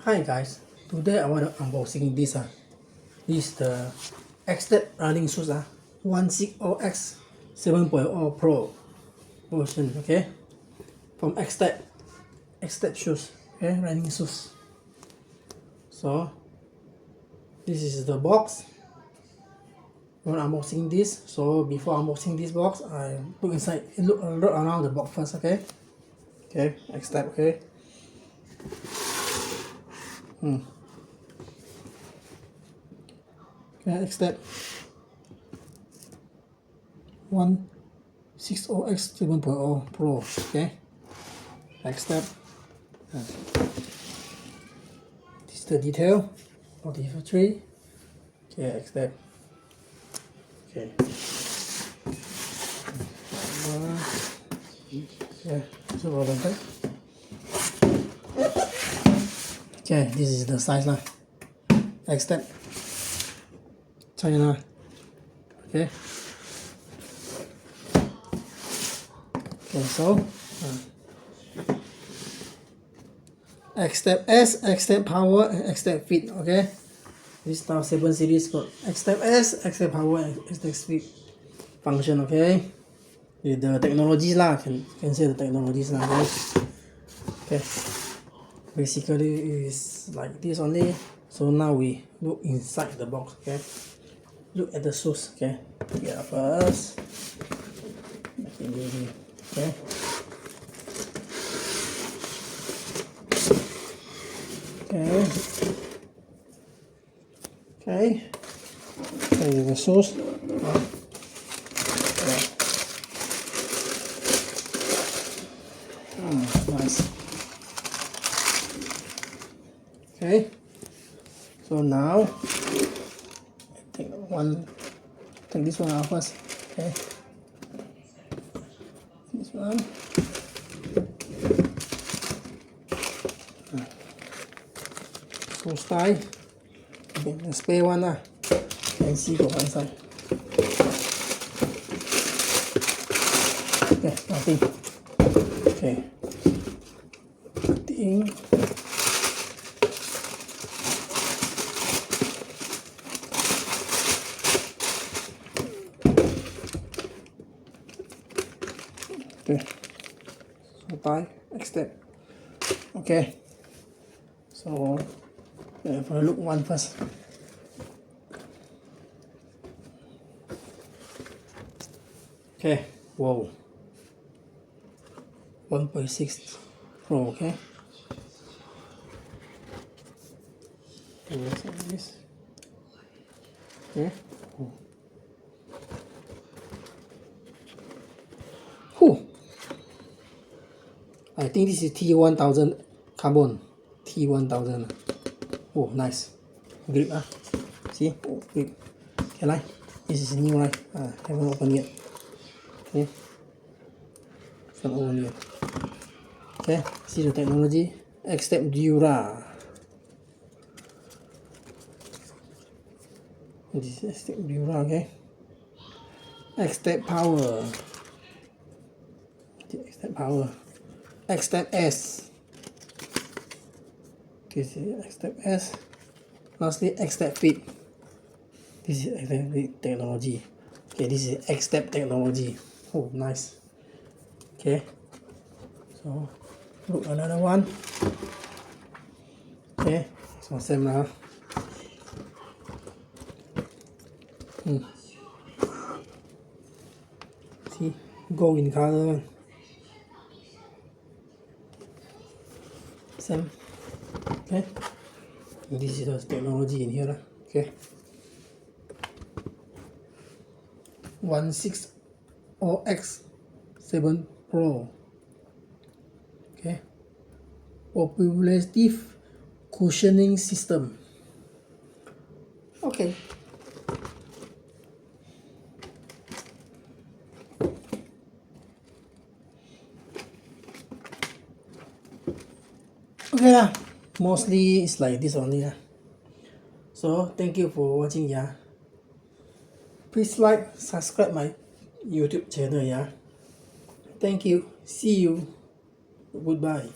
Hi guys, today I want to unboxing this this is the Xtep running shoes 160X 7.0 Pro version, okay, from Xtep shoes, okay, running shoes. So this is the box. I'm unboxing this. So before unboxing this box, I look inside, look around the box first, okay, Xtep, okay. Okay, Xtep 160X 7.0 Pro, okay, Xtep. This is the detail of the factory. Okay, Xtep. Okay. Yeah, so well done. Okay, this is the size now. Xtep China. Okay. Okay, so Xtep S, Xtep Power, and Xtep Fit. Okay. This now 7 series got Xtep S, Xtep Power, and Xtep Fit function. Okay. With the technologies lah, can say the technologies now, guys. Okay. Basically is like this only. So now we look inside the box. Okay. Look at the shoes. Okay. Get up first. Okay. Okay. Okay. So the shoes. Nice. Okay. So now take this one out first. Okay. This one. So style. Okay, the spare one can see go one side. Okay, nothing. Okay. Nothing. Okay. So tie Xtep. Okay. So for look one first. Okay. Whoa. 1.6 Pro. Okay. Like this. Okay. Whew. I think this is T1000 carbon. T1000. Oh, nice. Grip See? Oh, grip. Can I? This is new right? Haven't opened yet. Okay. Haven't opened yet. Okay. See the technology. Xtep Dura. This is Xtep Dura, okay. Xtep Power. Xtep Power. Xtep S. This is Xtep S. Lastly, Xtep Fit. This is Xtep Fit technology. Okay, this is Xtep technology. Oh, nice. Okay. So, look another one. Okay, so same now. See, gold in color. Same. Okay. This is the technology in here. Okay. 160X 7 Pro. Okay. Populative cushioning system. Okay. Okay lah. Mostly it's like this only lah. So thank you for watching Please like, subscribe my YouTube channel Thank you. See you. Goodbye.